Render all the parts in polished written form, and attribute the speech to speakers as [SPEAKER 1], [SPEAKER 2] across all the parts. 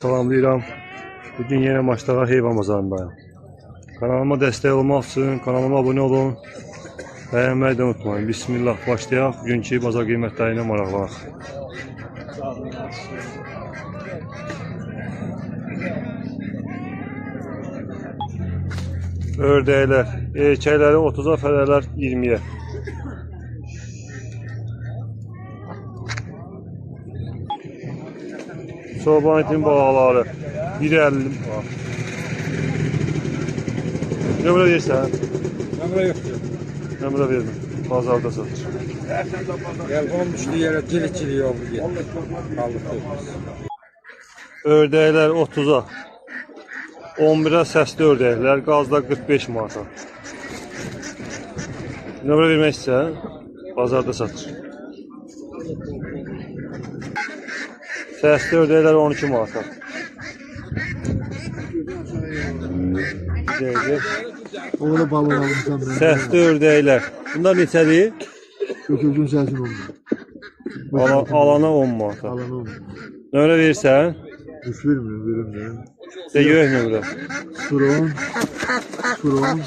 [SPEAKER 1] Salamlayıram. Bugün yine Maçlara heyvan bazarındayım. Kanalıma destek olmak için kanalıma abone olun. Beğenmeyi de unutmayın. Bismillah başlayaq. Bugünkü bazar qiymətlərinə maraqlanaq. Ördəklər, erkəkləri 30'a, fərələr 20'ye. Çoban itin balıqları 1.50 var. Nömrə verirsən?
[SPEAKER 2] Nömrə yoxdur.
[SPEAKER 1] Nömrə vermə. Bazarda satır.
[SPEAKER 2] Gel olmuşdu yere cilik yolu getdi.
[SPEAKER 1] Ördəklər 30'a. 11'ə səsli ördəklər, qazda 45 manata. Nömrə vermək istəyən bazarda satır. Səsli ördəklər 12 manata.
[SPEAKER 3] Oğlu balon almışam ben.
[SPEAKER 1] Səsli ördəklər. Bunlar neçədir?
[SPEAKER 3] Götürdüğün sensin oldu.
[SPEAKER 1] Alana 10 manata.
[SPEAKER 3] Alan oldu.
[SPEAKER 1] Nömrə verirsən?
[SPEAKER 3] Üç vermiyorum, verim.
[SPEAKER 1] De yox nömrə.
[SPEAKER 3] 010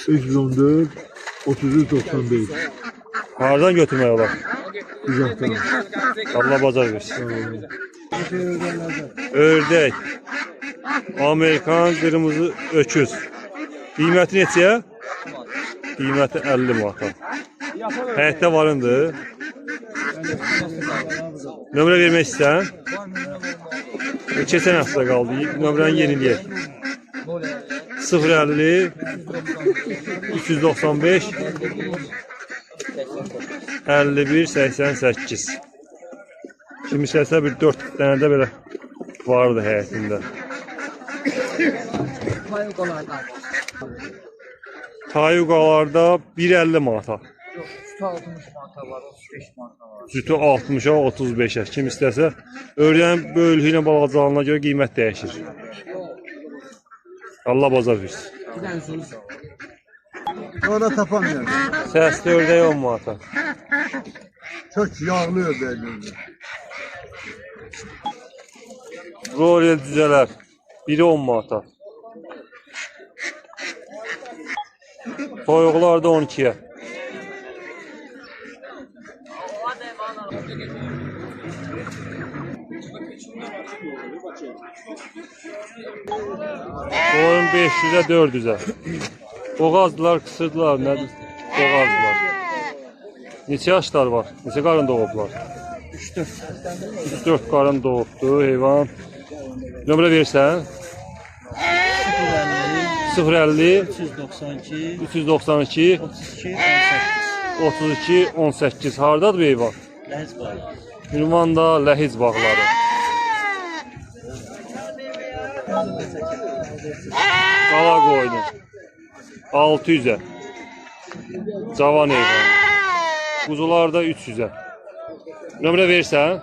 [SPEAKER 3] 314 3395.
[SPEAKER 1] Hardan götürmək olar?
[SPEAKER 3] Uzaktan.
[SPEAKER 1] Allah bazar versin. Ördək. Amerikan qırmızı öküz. Qiyməti neçəyə? Qiyməti 50 manata. Həyətdə varındır. Nömrə vermək istəyən? Keçən həftə qaldı. Nömrəni yeniləyək. 050 395 51 88. Kim istəsə bir 4 dənə də belə vardı həyətində. Tayuqalarda 1.50 manata.
[SPEAKER 4] Sütü 60 manata var, 35 manata var.
[SPEAKER 1] Sütü 60'a 35'e. Kim istəsə ördəyin bölgü ilə balığacılığına görə qiymət dəyişir. Allah bazar versin.
[SPEAKER 4] Bir tane soru sor.
[SPEAKER 3] Orada tapamıyorum.
[SPEAKER 1] Səsli ördək 10 manata.
[SPEAKER 3] Çok yağlı ördekler.
[SPEAKER 1] Royal cüzələr biri 10 manata. Toyuqlar da 12'ye. Koyun 500'e 400'e. Boğazdılar, kısırdılar, nədir? Boğazdılar. Neçə yaşlar var? Neçə qarın doğublar? 3-4 qarın doğubdu heyvan. Nömrə versən? 050
[SPEAKER 4] 392
[SPEAKER 1] 392 32 18. Hardadır bu heyvan?
[SPEAKER 4] Lez var.
[SPEAKER 1] Ünvanda Ləhiz bağları. Qala qoyunu 600'e. Cavan heyvan. Quzular da 300'e. Nömrə versən?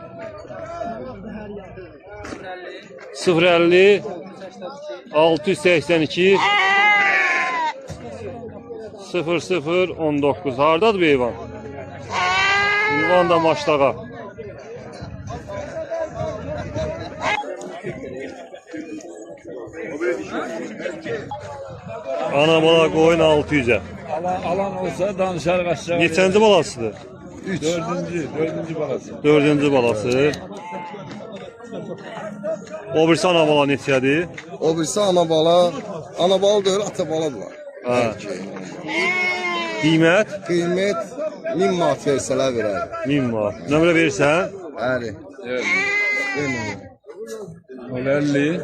[SPEAKER 1] 050 682 0019. Hardadır bu heyvan? Ünvanda Maçdağa. Ana bala qoyun 600'e.
[SPEAKER 2] Alan olsa danışar kaçacak.
[SPEAKER 1] Neçənci balasıdır?
[SPEAKER 2] Dördüncü balası.
[SPEAKER 1] 4-cü balası. O birisi ana bala neçədir?
[SPEAKER 5] O birisi ana bala deyil, ata baladılar.
[SPEAKER 1] Ha. Qiymət
[SPEAKER 5] Qiymət 1000 manat versələr verər.
[SPEAKER 1] 1000 manat. Nömrə verirsən?
[SPEAKER 5] Bəli.
[SPEAKER 2] 50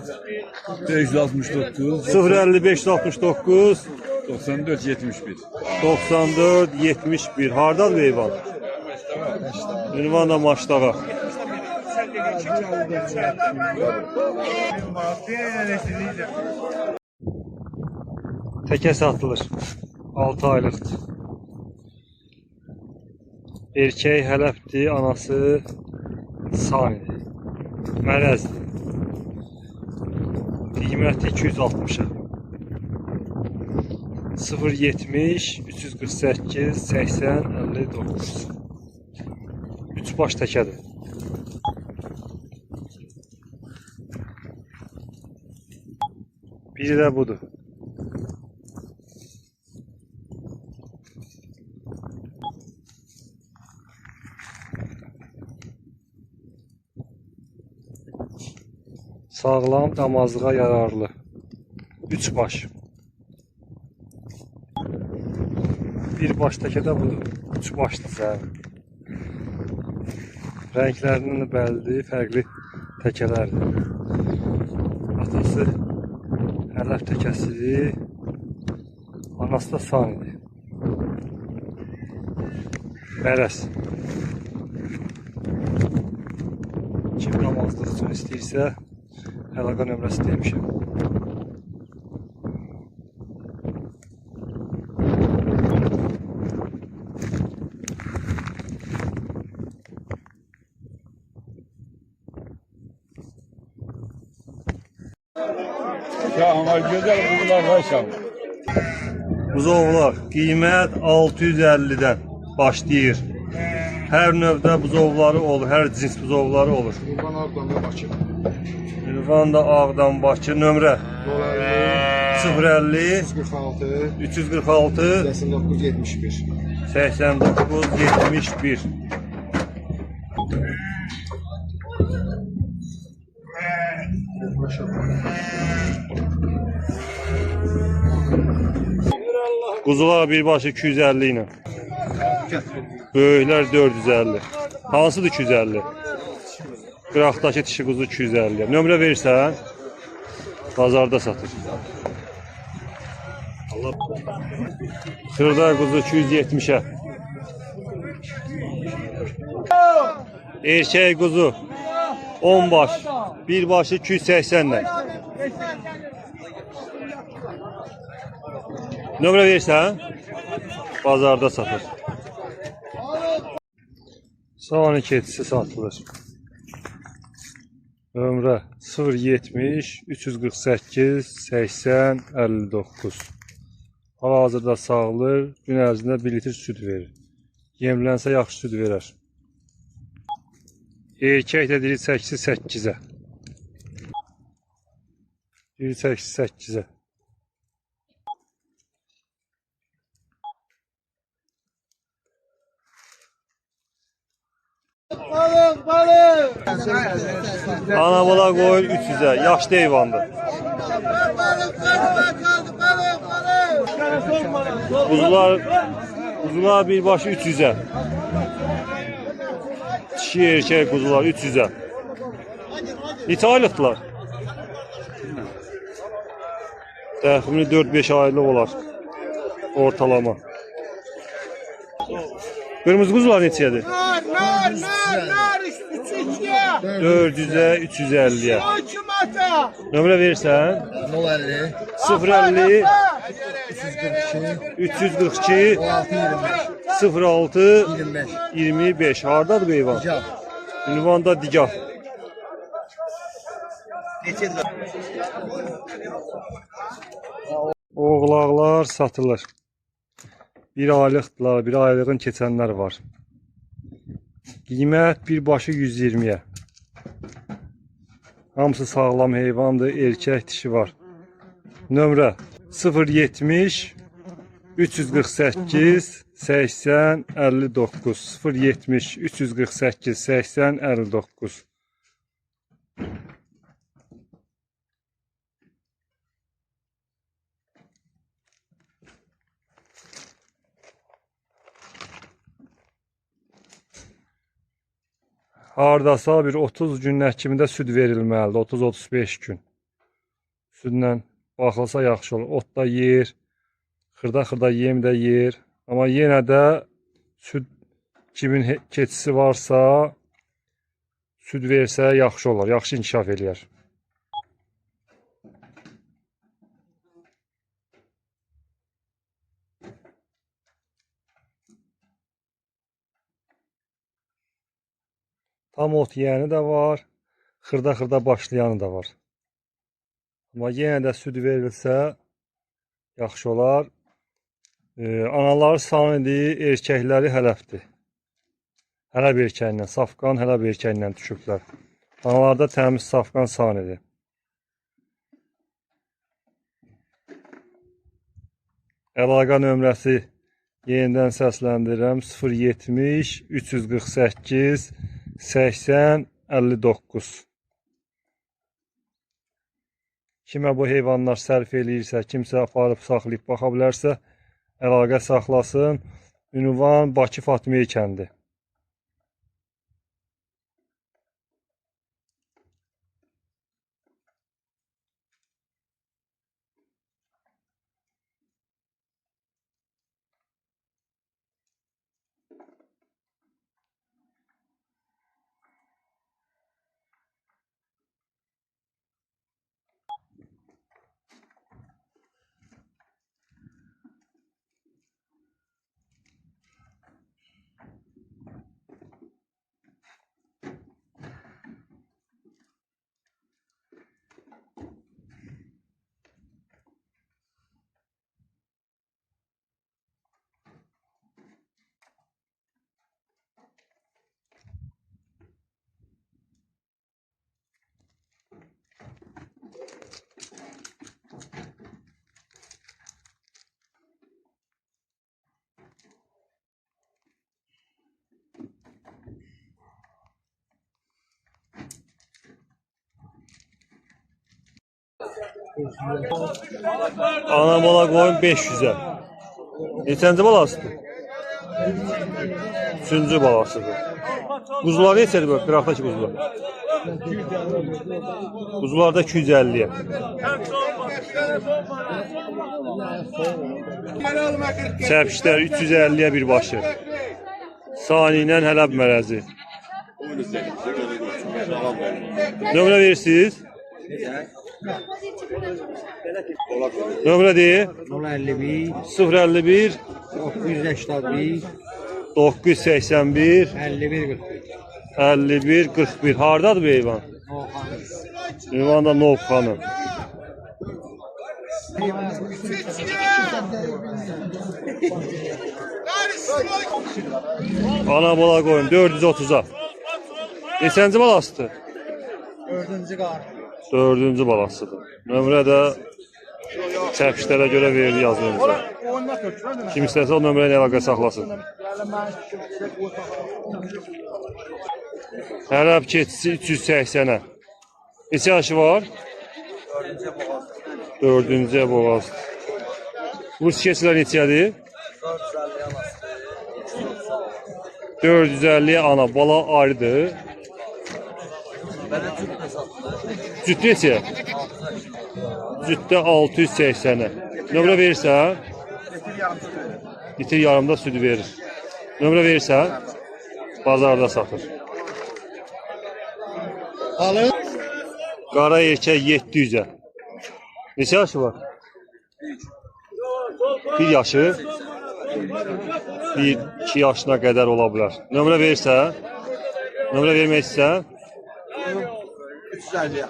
[SPEAKER 2] 569
[SPEAKER 1] 055 69
[SPEAKER 2] 94 71.
[SPEAKER 1] 94 71. Hardadır bu heyvan? Ünvanda Maçdağa. Təkə satılır. 6 aylıqdır. Erkək hələbdir, anası sanidir. Mərəzdir. Qiyməti 260'a. 070 348 80 59. 3 baş təkədir. Biri də budur. Sağlam, damazlığa yararlı. 3 baş. Bir başdakı da budur. 3 başlı zəmi. Rənglərinin bəllidir, fərqli təkələrdir. Atası ələf təkəsidir. Anası da sanidir. Bərəs. Kim damazlıq üçün istəyirsə, əlaqə nömrəsi demişəm.
[SPEAKER 2] Ya ama güzel bunlar var.
[SPEAKER 1] Buzovlar qiymət 650-dən başlayır. Hər növdə buzovları olur, hər cins buzovları olur.
[SPEAKER 5] Qurban Ağdamda Bakı.
[SPEAKER 1] Ünvan da Ağdam Bakı nömrə 050
[SPEAKER 5] 46
[SPEAKER 1] 346
[SPEAKER 5] 89 71.
[SPEAKER 1] 89 71. Quzular birbaşa 250 ilə. Böyüklər 450. Hansıdır 250? Qıraqdakı dişi quzu 250. Nömrə verirsən, bazarda satır. Xırda quzu 270-ə. Erkək quzu 10 baş, bir başı 280'dən. Nömrə verirsən, bazarda satır. Sani keçisi satılır. Nömrə 070 348 80 59. Hal-hazırda sağlır, gün ərzində 1 litr süd verir. Yemlənsə yaxşı süd verər. Erkək də diri 8-8-ə. Diri 8-8-ə. Ana bala qoyur 300'ə. Yaşlı heyvandır. Kuzular birbaşı 300'ə. Dişi erkək kuzular 300'ə. Neçə aylıqdılar? Təxmini 4-5 aylıq olar. Ortalama. Qırmızı kuzular neçədir? 400'ə, 350'yə. Nömrə verirsən? 050 342 06 25. Hardadır bu heyvan? Ünvanda Digah. Oğlaqlar satılır. Bir aylıqdılar, bir aylığın keçənlər var. Qiymət birbaşı 120'yə. Hamısı sağlam heyvandır, erkək dişi var. Nömrə 070 348 80 59 070 348 80 59. Hardasa bir 30 günlük kimdə süd verilməlidir, 30-35 gün. Südlə baxılsa yaxşı olur. Ot da yer, xırda yem də yer. Amma yenə də süd kimin keçisi varsa süd versə yaxşı olur, yaxşı inkişaf eləyər. Tam ot yiyəni də var, xırda başlayanı da var. Amma yenə də süd verilsə yaxşı olar. Anaları sanidir, erkəkləri hələfdir. Hələb erkəyindən, safqan hələb erkəyindən düşüblər. Analarda təmiz safqan sanidir. Əlaqə nömrəsi yenidən səsləndirirəm. 070 348 80 59. Kimə bu heyvanlar sərf eləyirsə, kimsə aparıb saxlayıb baxa bilərsə, əlaqə saxlasın. Ünvan Bakı Fatmiyə kəndi. Ana bala qoyun 500'ə. Neçənci balasıdır? 3-cü balasıdır. Quzular neçədir bu? Qıraqdakı quzular. Quzularda 250'yə. Çəpişlər 350'yə bir başı. Sani ilə Hələb mərəzi. Nömrə verirsiniz? Nömrə deyil.
[SPEAKER 2] 051
[SPEAKER 1] 051
[SPEAKER 2] 981
[SPEAKER 1] 981
[SPEAKER 2] 51
[SPEAKER 1] 51 41. Hardadır bu heyvan? Heyvan da Novxanı. Ana bala qoyun 430'a. Neçənci balasıdır?
[SPEAKER 2] 4-cü qar.
[SPEAKER 1] 4-cü balasıdır. Nömrə də çəpişlərə görə verir yazılımıza. Kim istəsə o nömrə ilə əlaqə saxlasın. Hələb keçisi 380'ə. Neçə yaşı var? 4-cü boğaz. Rus keçilər neçədir? 450 ana bala ayrıdır. Cüt neçə? Cütdə 680'ə. Nömrə verirsən? Litir yarımda südü verir. Nömrə verirsən? Bazarda satır. Qara erkək 700'ə. Neçə yaşı var? 1 yaşı. 1-2 yaşına qədər ola bilər. Nömrə verirsən? Nömrə vermək istəsən?
[SPEAKER 2] 350.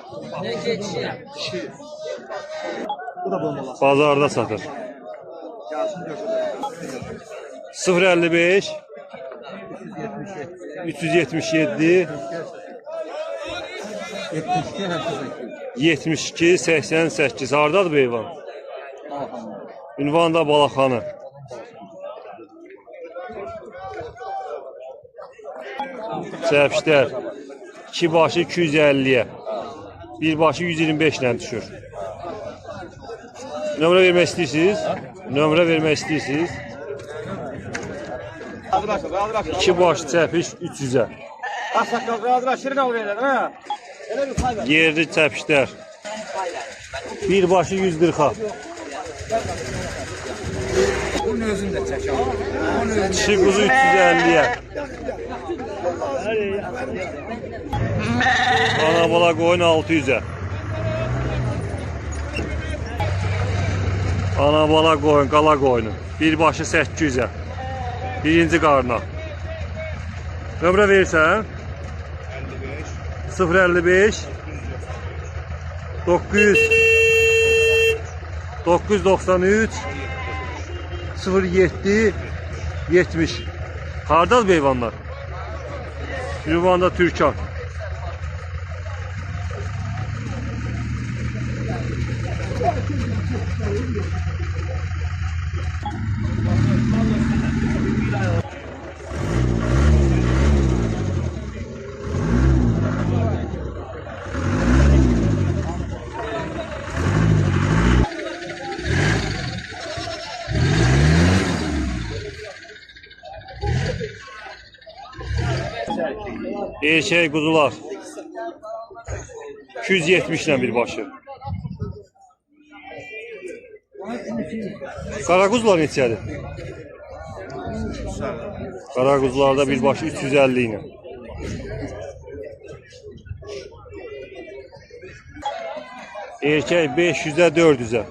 [SPEAKER 1] Bazarda satır. 055 377 72 88. Hardadır bu heyvan? Ünvan da Balaxanı. Çəpişlər 2 başı 250'yə. Bir başı 125 ilə düşür. Nömrə vermək istəyirsiniz? Nömrə vermək istəyirsiniz? 2 baş çəpiş 300'ə. Yerli çəpişlər. Bir başı 140'a.
[SPEAKER 2] Bunun özünü də çəkəm.
[SPEAKER 1] Dişi quzu 350'yə. Ana bala qoyun 600'ə. Ana bala qoyun, qala qoyunu. Bir başı 800'ə. Birinci qarına. Nömrə verirsən? 055 900 993 07 70. Hardadır bu heyvanlar? Ünvanda Türkan. Erkek kuzular 270 ilə birbaşı. Qara quzular neçədir? Qara quzularda birbaşı 350 ilə. Erkek 500'ə 400'ə.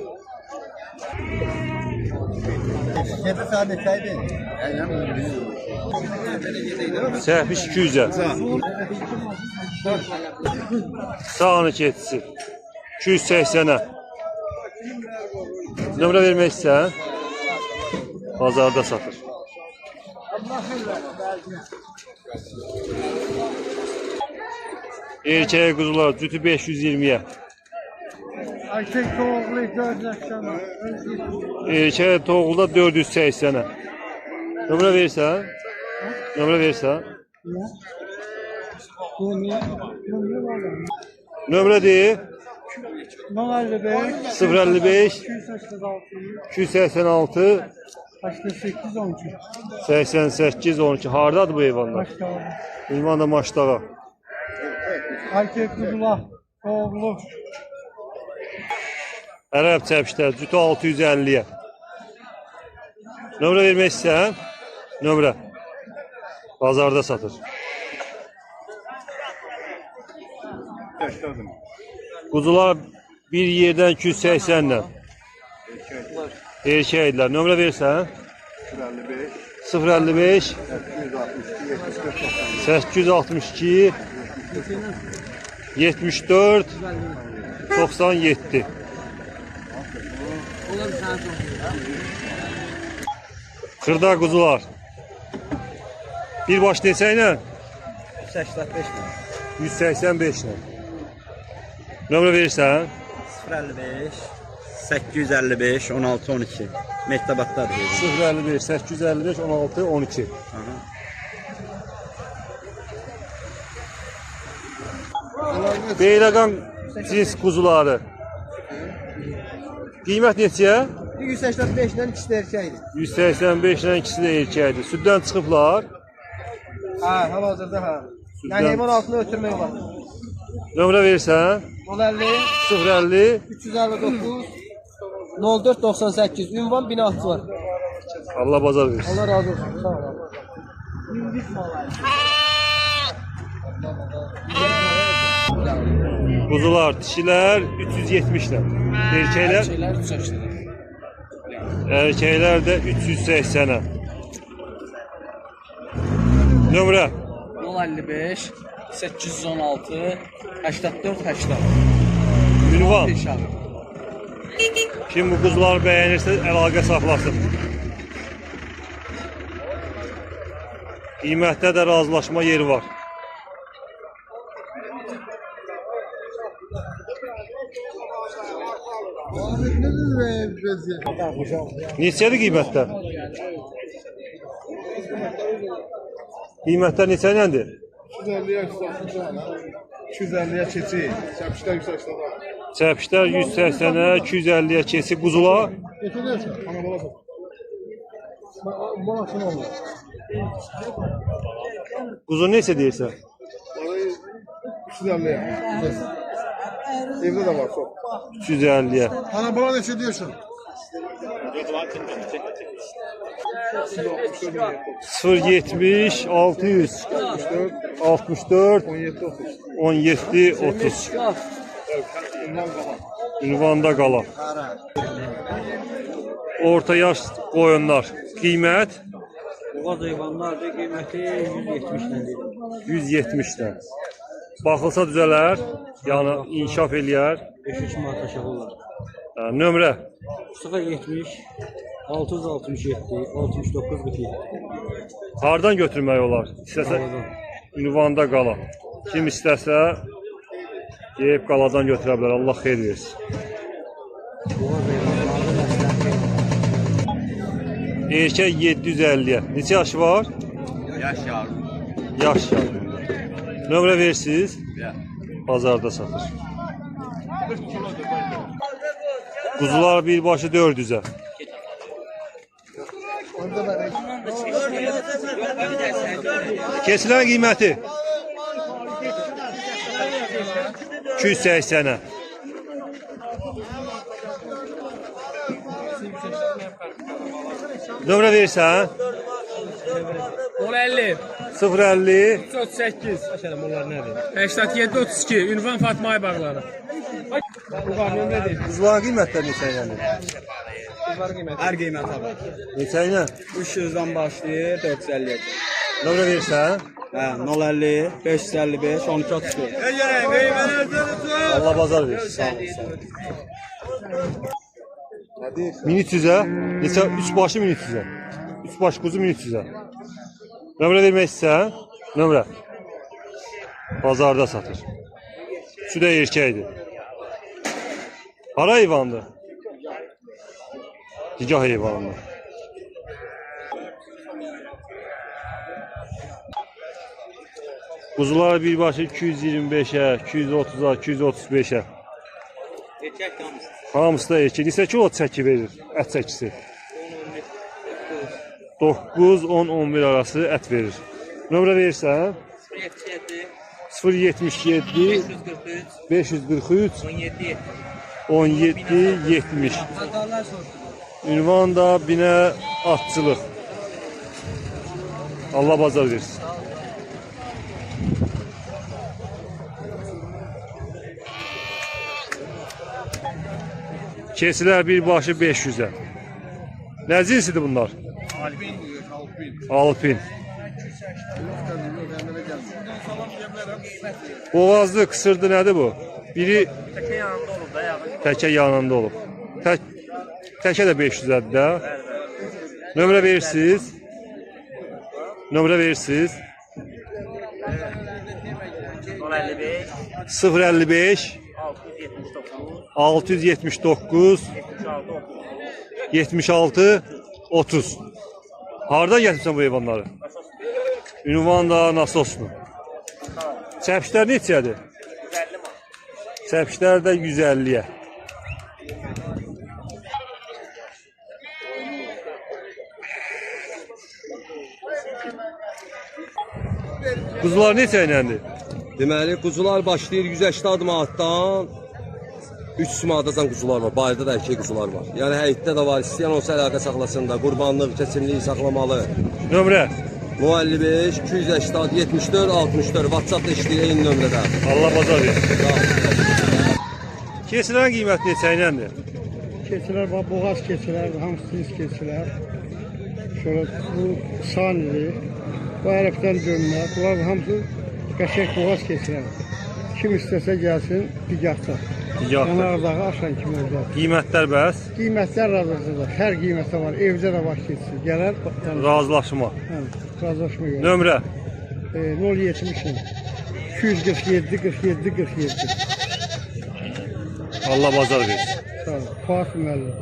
[SPEAKER 1] Səhviş 200'ə. Sağını keçisi 280'ə. Nömrə vermək istəyən bazarda satır. Erkək quzular cütü 520'yə.
[SPEAKER 2] Erkek toğlu 480.
[SPEAKER 1] Erkək toğulda 480'ə. Nömrə versən? Nömrə versən? Nömrə deyil.
[SPEAKER 2] 55
[SPEAKER 1] 055 286
[SPEAKER 2] 88 12.
[SPEAKER 1] 88 12. Hardadır bu heyvanlar? Ünvanda Maçdağa.
[SPEAKER 2] Erkek kuzular toğlu.
[SPEAKER 1] Ərəb çəpişlər cütü 650'yə. Nömrə vermək istəyən? Nömrə. Bazarda satır. Quzular bir yerdən 280 ilə. Erkəklər. Nömrə versən? 055 862 74 97. Xırda quzular. Bir baş neçə ilə? 185 ilə. Nömrə verirsən?
[SPEAKER 6] 055 855 16 12. Mektabatdadır.
[SPEAKER 1] 055 855 16 12. Beyləqan cins quzuları. Qiymət neçəyə?
[SPEAKER 2] 185 ilə ikisi de erkekdir.
[SPEAKER 1] 185 ilə ikisi də erkəkdir. Süddən çıxıblar.
[SPEAKER 2] Ha, hal-hazırda ha. Yani heyvan altını ötürmək var.
[SPEAKER 1] Nömrə verirsən?
[SPEAKER 2] 050
[SPEAKER 1] 050
[SPEAKER 2] 359 04 98. Ünvan binası var.
[SPEAKER 1] Allah bazar versin.
[SPEAKER 2] Allah razı olsun. Sağ ol.
[SPEAKER 1] Quzular, dişilər 370 ilə. Erkəklər? Erkəklər də 380-ə. Nömrə?
[SPEAKER 4] 055 816 84 80.
[SPEAKER 1] Ünvan. Kim bu quzuları bəyənirsə əlaqə saxlasın. Qiymətdə də razılaşma yeri var. Neçədir qiymətlər? Qiymətlər neçə iləndir?
[SPEAKER 3] 250'ye keçi. Çəpişlər 180'a.
[SPEAKER 1] Çəpişlər 180'ə, 250'yə keçi quzular. Quzu neçə deyirsən?
[SPEAKER 3] 350'ye. Evde de var çok.
[SPEAKER 1] 350'yə.
[SPEAKER 3] Ana bana neçə diyorsun?
[SPEAKER 1] 070 600 64 17 30. Ünvanda qala. Orta yaş qoyunlar. Qiymət?
[SPEAKER 4] Boğaz hayvanlar da qiyməti 170'dən deyil.
[SPEAKER 1] 170'dən. Baxılsa düzələr, yəni inkişaf eləyər.
[SPEAKER 4] 500 manat aşağı olar.
[SPEAKER 1] Nömrə
[SPEAKER 4] 070 667 69 47.
[SPEAKER 1] hardan götürmək olar? İstəsə ünvanda qala. Kim istəsə yeyib qaladan götürə bilər. Allah xeyir versin.
[SPEAKER 4] Boğaz hayvanlarda məsləhət.
[SPEAKER 1] Erkək 750-yə. Neçə yaşı var?
[SPEAKER 6] Yaş yavrum.
[SPEAKER 1] Yaş yarım. Nömrə versiniz? Bazarda satır. Kuzular birbaşa 400'ə. Keçilərin qiyməti 280'ə. Nömrə verirsən?
[SPEAKER 7] 50
[SPEAKER 1] 050
[SPEAKER 7] 38 87 32 Ünvan Fatma Aybağları. Bu var nömrə deyil.
[SPEAKER 1] Kuzuların qiymətləri neçə ilə?
[SPEAKER 6] Hər qiymət abi.
[SPEAKER 1] Neçə ilə?
[SPEAKER 6] 300-dən başlayır 450-yə.
[SPEAKER 1] Nömrə verirsən?
[SPEAKER 6] Hə, 050 555 12 34.
[SPEAKER 1] Allah bazar versin. 1300'ə. Neçə? 3 başı 1300'ə. 3 baş kuzu 1300'ə. Nömrə vermək istəyirsən? Nömrə. Bazarda satır. Şu da erkəkdir. Hara heyvandır? Gigah heyvandır. Kuzular birbaşa 225'ə, 230'a, 235'ə. Hamısı da erkək. Neçə kilo çəki verir? Ət çəkisi. 9, 10, 11 arası ət verir. Nömrə verirsən? 077 543 17 70. Ünvan da binə atçılıq. Allah bazar versin. Keçilər birbaşı 500'ə. Nə cinsidir bunlar? Alpin. Boğazlı, kısırdı nədir bu? Biri təkə yanında olub. Təkə də 500'ədir də. Nömrə verirsiniz? Nömrə verirsiniz? 055 679 76 30. Hardan gətirsən bu heyvanları? Ünvan da nasoslu. Çəpişlər neçədir? Çəpişlər də 150'yə. Kuzular neçə iləndir?
[SPEAKER 5] Deməli, quzular başlayır 180 manatdan 300 manatacan quzular var. Bayırda da erkek quzular var. Yəni həyətdə də var. İstəyən olsa əlaqə saxlasın da. Qurbanlıq, keçimliyi saxlamalı.
[SPEAKER 1] Nömrə?
[SPEAKER 5] 055 280 74 64. WhatsApp-da işləyir eyni nömrədə.
[SPEAKER 1] Allah bazar versin. Keçilərin qiyməti neçə iləndir?
[SPEAKER 8] Keçilər var, boğaz keçilər, hamısı biz keçilər. Sonra bu sanili, bu ərəbdən dönmə, bunlar hamısı qəşək boğaz keçilər. Kim istəsə gəlsin, digahda.
[SPEAKER 1] Digahda.
[SPEAKER 8] Onlardağı aşan kimi olacaq.
[SPEAKER 1] Qiymətlər bəs?
[SPEAKER 8] Qiymətlər razıdır. Hər qiymətə var, evdə də var keçsin. Gələr,
[SPEAKER 1] Razılaşma.
[SPEAKER 8] razılaşma yox.
[SPEAKER 1] Nömrə?
[SPEAKER 8] 070 247 47 47.
[SPEAKER 1] Allah bazar versin.
[SPEAKER 8] Sağ ol. Fuat müəllim.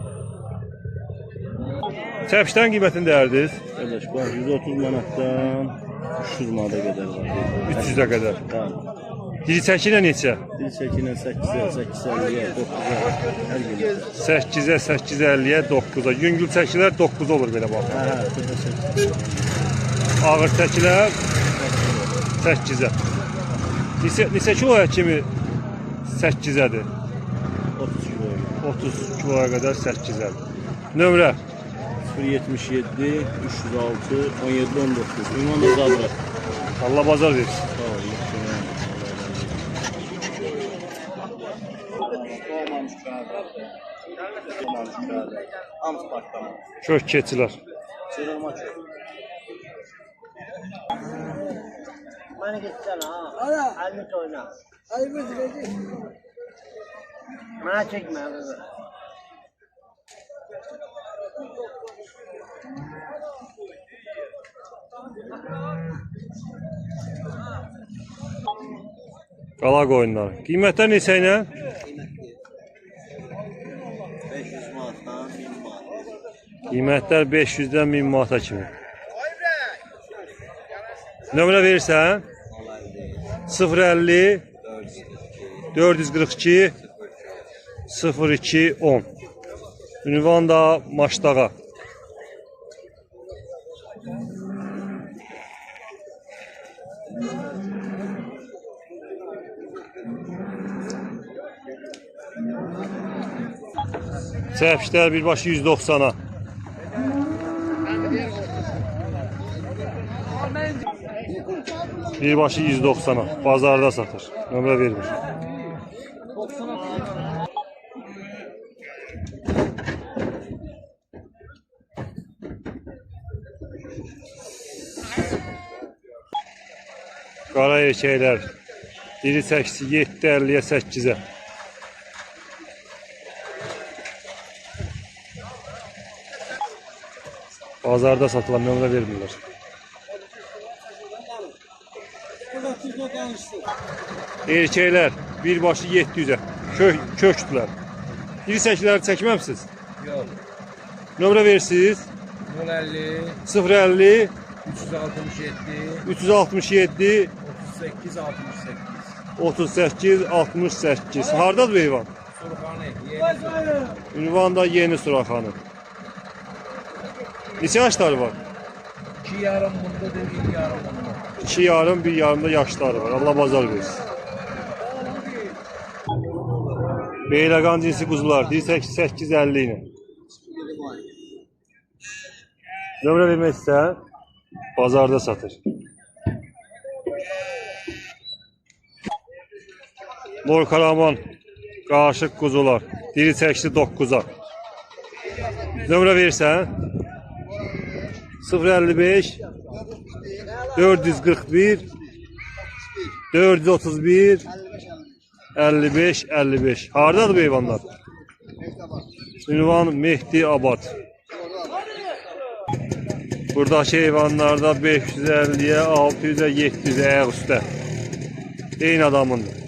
[SPEAKER 1] Çəpişlərin qiymətini dəyərdiniz?
[SPEAKER 9] Qardaş, bax 130 manatdan 300 manata qədər var.
[SPEAKER 1] 300'ə qədər. Diri çəkilə neçə?
[SPEAKER 9] Dil çəkinə 8-ə, 850-yə, 9-a, hər gün.
[SPEAKER 1] 8'ə, 850'yə, 9'a. Yüngül çəkilər 9 olur belə bax.
[SPEAKER 9] Hə, burada 8.
[SPEAKER 1] Ağır çəkilər 8'ə. Neçə kiloya kimi 8'ədir?
[SPEAKER 9] 30 kiloya.
[SPEAKER 1] 30 kiloya qədər 8'ədir. Nömrə?
[SPEAKER 9] 077 306 17 19. Ünvan da Zadra.
[SPEAKER 1] Allah bazar versin.
[SPEAKER 9] Sağ ol.
[SPEAKER 1] Kök keçilər.
[SPEAKER 2] Bana gitsene ha. Halbuki oyna. Bana çekme abi.
[SPEAKER 1] Qala qoyunlar. Qiymətlər neçə ilə?
[SPEAKER 6] 500 manatdan 1000 manat.
[SPEAKER 1] Qiymətlər 500-dən 1000 manata kimi. Nömrə verirsən? 050 442 02 10. Ünvan da Maşdağa. Çəpişlər birbaşı 190'a. Birbaşı 190'a. Bazarda satır. Nömrə vermir. Qara erkəklər. Diri çəkisi 7.50'ye 8'e. Bazarda satılan nömrə vermirlər. Erkəklər birbaşı 700'e. Köktülər. Diri çəkiləri çəkməmsiniz?
[SPEAKER 4] Yox.
[SPEAKER 1] Nömrə versiniz?
[SPEAKER 4] 050
[SPEAKER 1] 050
[SPEAKER 4] 367
[SPEAKER 1] 367
[SPEAKER 4] 38 68.
[SPEAKER 1] 38 68. Hardadır bu heyvan?
[SPEAKER 4] Surxanı, yeni.
[SPEAKER 1] Ünvan da Yeni Suraxanı. Neçə yaşları var?
[SPEAKER 4] 2 yarım bundadır, 1 yarım bunda.
[SPEAKER 1] 2 yarım, 1 yarımda yaşları var. Allah bazar versin. Beyləqan cinsi quzular. 850 ilə. Nömrə vermək istəyən bazarda satır. Mor Karaman qarışıq quzular. Diri çəkisi 9'a. Nömrə versən 055 441 431 55 55. Hardadır bu heyvanlar? Ünvan Mehdi Abad. Buradaki heyvanlarda 550'ye 600'e 700'e ayak üstə. Eyni adamındır.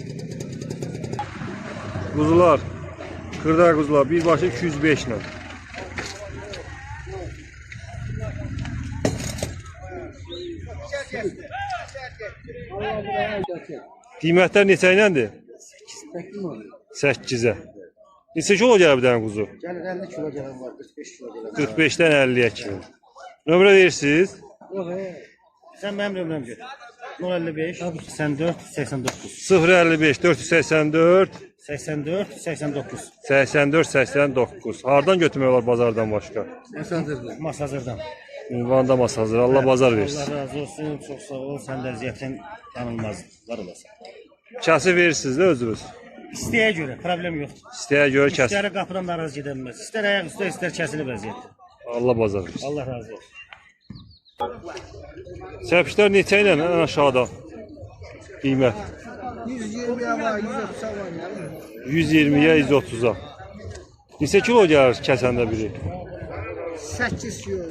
[SPEAKER 1] Kuzular, kırda kuzular birbaşı 205 ilə. Qiymətlər neçə iləndir? 8'e. Neçə kilo gəlir bir dənə kuzu?
[SPEAKER 2] Gəlir 50 kilo gələn var, 45 kilo gələn.
[SPEAKER 1] 45'dən 50'ye kimi. Nömrə verirsiniz?
[SPEAKER 8] Sən mənim nömrəm gör. 055 84 89
[SPEAKER 1] 055 484
[SPEAKER 8] 84 89
[SPEAKER 1] 84 89. Hardan götürmək olar bazardan başqa?
[SPEAKER 8] Masazırdan.
[SPEAKER 1] Ünvanda masazır. Allah bazar versin.
[SPEAKER 8] Allah razı olsun, çox sağ ol. Sən də əziyyətin yanılmazlar olasın.
[SPEAKER 1] Kəsir verirsiniz də özünüz.
[SPEAKER 8] İstəyə görə problem yoxdur.
[SPEAKER 1] İstəyə görə kəsir.
[SPEAKER 8] İstər qapıdan narazı gedilməz. İstər ayaq üstə, istər kəsilib vəziyyətdə.
[SPEAKER 1] Allah bazar versin.
[SPEAKER 8] Allah razı olsun.
[SPEAKER 1] Çəpişlər neçə ilə ən aşağıda? Qiymət
[SPEAKER 2] 120'ye var, 130'a var.
[SPEAKER 1] 120'ye 130'a. Neçə kilo gəlir kəsəndə biri?
[SPEAKER 2] 8 kilo.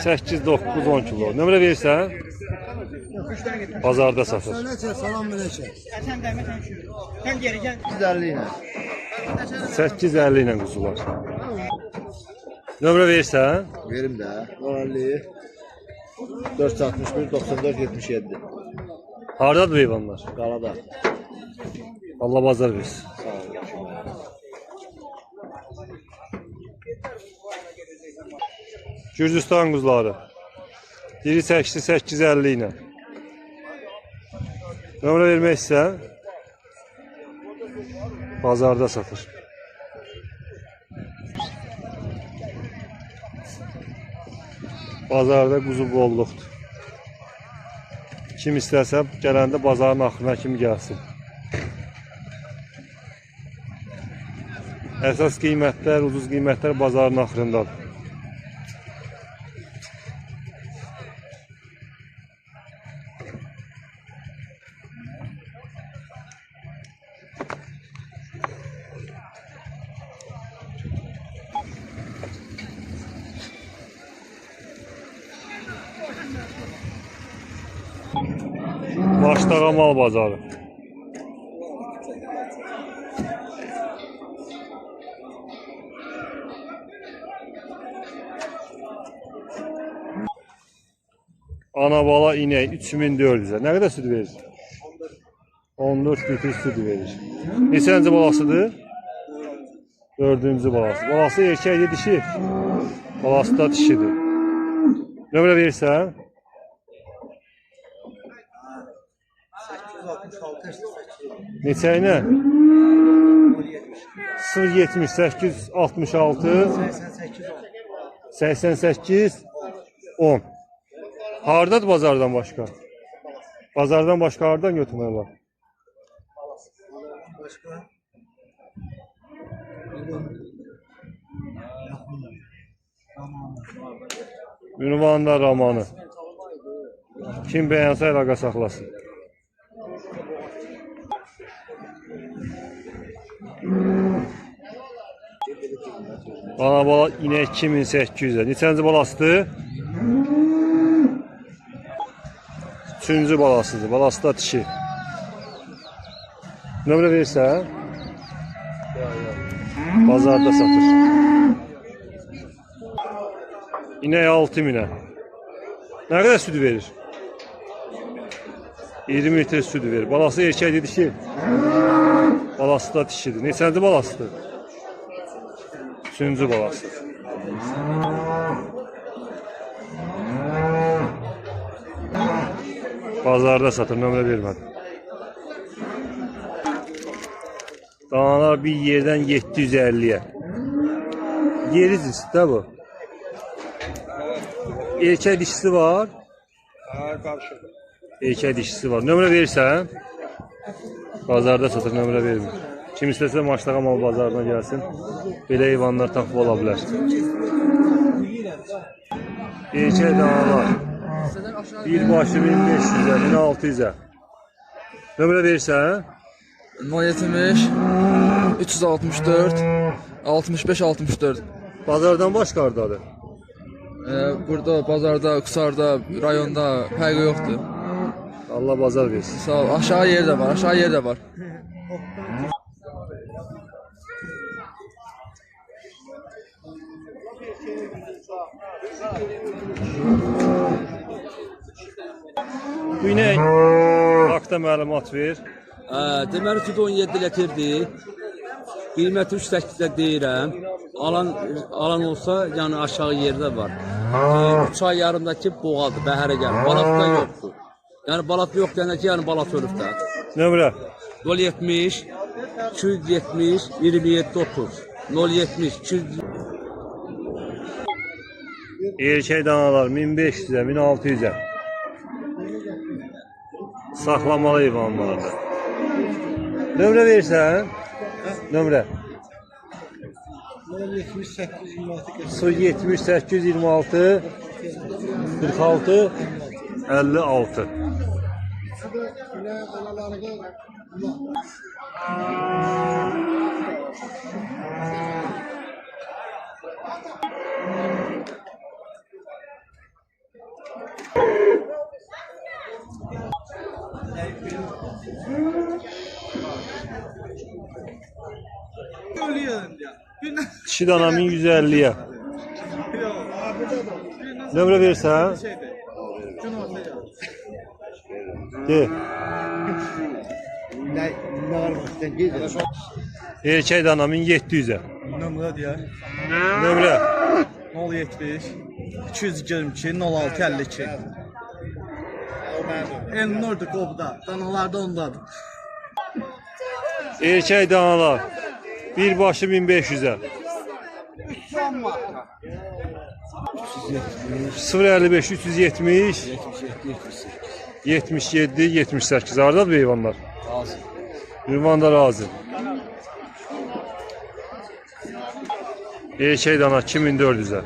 [SPEAKER 1] 8, 9, 10 kilo. Nömrə verirsən? Bazarda satır.
[SPEAKER 2] Salam verəcək.
[SPEAKER 1] 850 ilə quzular. Nömrə verirsən?
[SPEAKER 3] Verim də. 50 461 94 77.
[SPEAKER 1] Hardadır bu heyvanlar?
[SPEAKER 3] Qalada.
[SPEAKER 1] Allah bazar versin.
[SPEAKER 3] Sağ ol.
[SPEAKER 1] Gürcüstan quzuları. Diri çəkisi 850 ilə. Nömrə vermək istəyən bazarda satır. Bazarda quzu bolluqdur. Kim istərsə gələndə bazarın axırına kimi gəlsin. Əsas qiymətlər, ucuz qiymətlər bazarın axırındadır. Maşdağa mal bazarı. Ana bala inek 3400'ə. Nə qədər süd verir? 14 litr süd verir. Neçənci balasıdır? 4-cü balası. Balası erkəkdir, dişi. Balası da dişidir. Nömrə verirsən?
[SPEAKER 3] 866
[SPEAKER 1] Neçə ilə? 078 66 88 10. Hardadır bazardan başqa? Bazardan başqa hardan götürmək olar? Ünvanlar Ramanı. Kim bəyənsə əlaqə saxlasın. Ana bala inek 2800'ə. Neçənci balasıdır? 3-cü balasıdır. Balası da dişi. Nömrə verirsən? Bazarda satır. İnek 6000'ə. Nə qədər südü verir? 20 litre südü verir. Balası erkəkdir, dişi. Balası da dişidir. Neçənci balasıdır? 3-cü balası. Bazarda satır, nömrə vermədim. Danalar bir yerdən 750'ye. Yeri cinsi bu. Erkək dişisi var. Erkək dişisi var. Nömrə verirsən? Bazarda satır, nömrə vermir. Kim istəsə Maçlağa mal bazarına gəlsin. Belə heyvanlar tapıb ola bilər. Erkək danalar. Birbaşı 1500'ə, 1600'ə. Nömrə verirsən?
[SPEAKER 10] 070 364 65 64.
[SPEAKER 1] Bazardan başqa hardadır?
[SPEAKER 10] Burada bazarda, Qusarda, rayonda fərqi yoxdur.
[SPEAKER 1] Allah bazar versin.
[SPEAKER 10] Sağ ol. Aşağı yer də var, aşağı yer də var.
[SPEAKER 1] Bu inek haqda məlumat ver.
[SPEAKER 4] Deməli süd 17 litrdir. Qiyməti 3.8-də deyirəm. Alan olsa, yəni aşağı yerdə var. 3 ay yarımdakı boğadır, bəhərə gəlir. Balat da yoxdur. Yəni balat yox deyəndə ki, yəni balat ölüb də.
[SPEAKER 1] Nömrə?
[SPEAKER 4] 070 270 27 30. 070 200.
[SPEAKER 1] Erkək danalar 1500'ə, 1600'ə. Saxlamalı heyvanlardır. Nömrə verirsən? Nömrə? 078 26 46 56. Dişi dana 1150'ye. Nömrə verirsən? De. Erkək dana 1700'ə.
[SPEAKER 6] Nömrə deyək.
[SPEAKER 1] Nömrə?
[SPEAKER 6] 070 222 06 52. Elin orada qobda, danalarda ondadır.
[SPEAKER 1] Erkək danalar birbaşı 1500'ə. 055 370 77 78. Hardadır bu heyvanlar?
[SPEAKER 10] Razı.
[SPEAKER 1] Ünvanda razı. Erkək dana 2400'ə.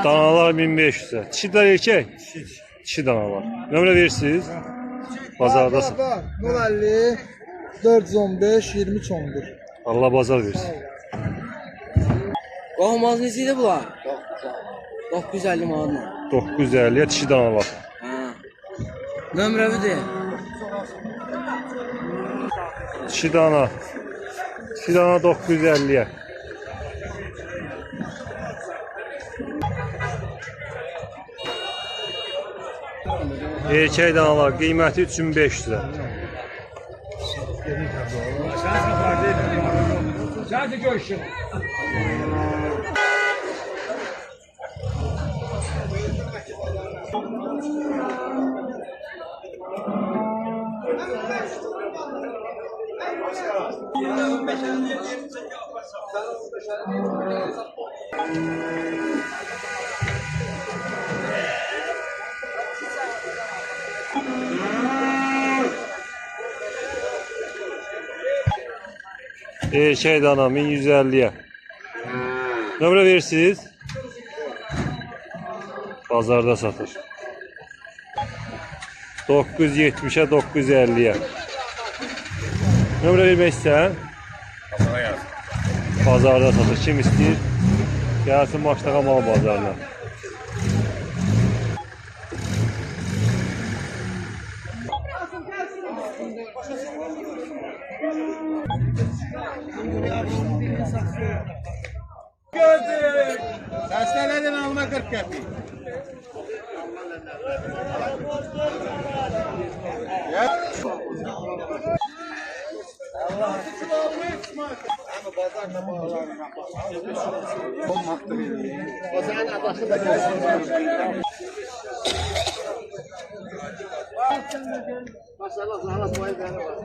[SPEAKER 1] Danalar 1500'ə. Dişi də erkək? Dişi danalar. Nömrə verirsiniz? Bazardasın.
[SPEAKER 2] 050 415 23 11.
[SPEAKER 1] Allah bazar versin.
[SPEAKER 10] Qohumaz necə idi bunlar? 950 manat.
[SPEAKER 1] 950'ye dişi danalar.
[SPEAKER 10] Nömrəmi de.
[SPEAKER 1] Dişi dana. Dişi dana 950'ye. Erkək danalar qiyməti 3500 lira.
[SPEAKER 7] Hadi görüşün.
[SPEAKER 1] Erkək dana 1150'ye. Nömrə verirsiniz? Bazarda satır. 970'e 950'ye. Nömrə vermək istəyən? Bazarda satır. Kim istəyir? Gəlsin Maçdağa mal bazarına.
[SPEAKER 6] Dəstələrdən alma 40 qəpik. O zaman adası da maşallah zaharat boyu beni var.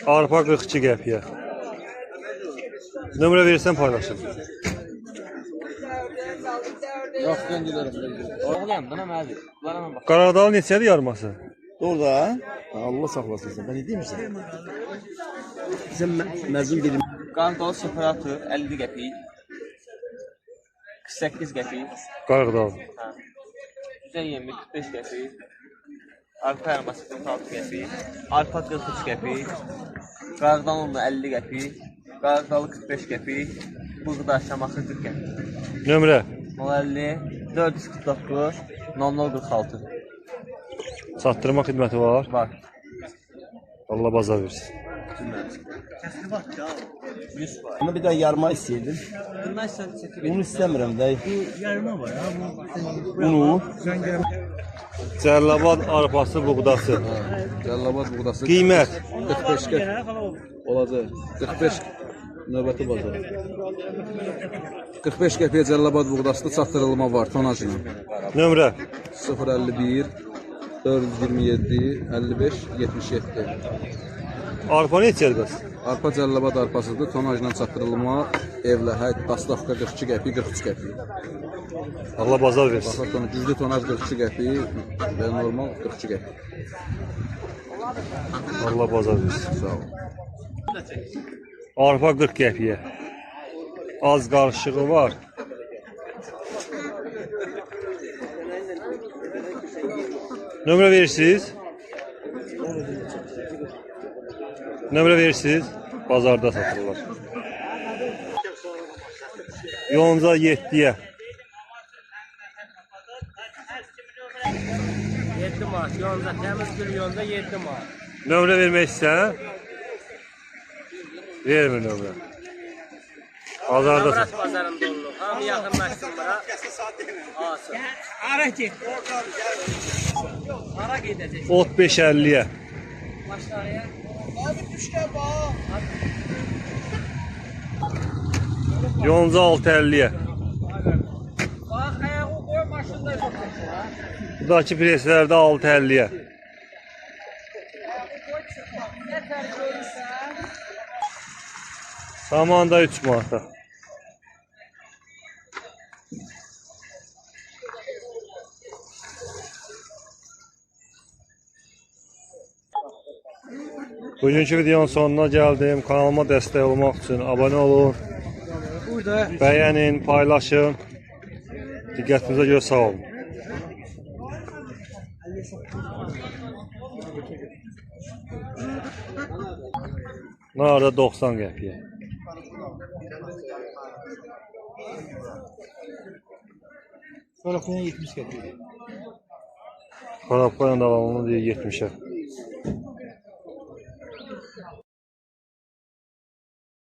[SPEAKER 1] Arpa 42 qəpiyə. Nömrə verirsən paylaşın.
[SPEAKER 2] Yox, göndərirəm. Oğlan, bana məzi. Bana bax.
[SPEAKER 1] Qaradağlı neçədir yarması?
[SPEAKER 9] Doğru da. Allah saxlasın sən. Ben ne diyeyim sen? Sen məzun bilim.
[SPEAKER 2] Qandalı 06 50 qəpik. 48 qəpik.
[SPEAKER 1] Qaradağlı.
[SPEAKER 2] Güzel yemek 45 qəpik. Arpa yarması 46 qəpik. Arpa 43 qəpik. Qardalı 50 qəpik. Qardalı 45 qəpik. Buğda şamaxı 40 qəpik.
[SPEAKER 1] Nömrə
[SPEAKER 2] 050 449 0046.
[SPEAKER 1] çatdırma xidməti var.
[SPEAKER 2] Var.
[SPEAKER 1] Allah bazar versin.
[SPEAKER 9] Ama bir daha yarma isteydim.
[SPEAKER 2] Bundan sonra çəkib.
[SPEAKER 9] Bunu istemiyorum da. Bunu
[SPEAKER 1] Cərlabad arpası buğdası.
[SPEAKER 10] Cəllabad buğdası
[SPEAKER 1] Qiymət
[SPEAKER 10] 45 qəp olacaq. 45 növbəti bazar. 45 qəpiyə Cəllabad buğdasında çatdırılma var tonajla.
[SPEAKER 1] nömrə
[SPEAKER 10] 051 427 55 77.
[SPEAKER 1] arpa neçədir bəs?
[SPEAKER 10] Arpa Cəllabad arpasıdır. Tonajla çatdırılma evlə hə dastavka 42 qəpi 43 qəpi.
[SPEAKER 1] Allah bazar versin.
[SPEAKER 10] Baxar tonu güclü tonaj 42 qəpi və normal 42 qəpi.
[SPEAKER 1] Allah bazar versin.
[SPEAKER 10] Sağ ol.
[SPEAKER 1] Arpa 40 qəpiyə. Az qarışığı var. Nömrə verirsiniz? Nömrə verirsiniz? Bazarda satırlar. Yonca 7'ye.
[SPEAKER 7] 7 manat. Yonda təmiz gül yonda 7 manat.
[SPEAKER 1] Nömrə vermək istəyən? Vermir nömrə. Bazarda satır.
[SPEAKER 7] Bazarında olur. Hamı yaxınlaşsın bura. Alsın. Ara get. Ara gedəcək.
[SPEAKER 1] Ot 5.50'ye.
[SPEAKER 7] Başlaraya.
[SPEAKER 1] Yonca 6.50'ye.
[SPEAKER 7] Bax, ayağı qoy maşında yox.
[SPEAKER 1] Buradakı preslərdə 6.50'ye. Samanda 3 manata. Bugünkü videonun sonuna geldim. Kanalıma dəstək olmaq üçün abone olun. Bəyənin, paylaşın. Diqqətinizə görə sağ olun. Narda 90 qəpiyə.
[SPEAKER 3] Sonra 70 qəpik.
[SPEAKER 1] Korabkoyla davamını deyir 70'e.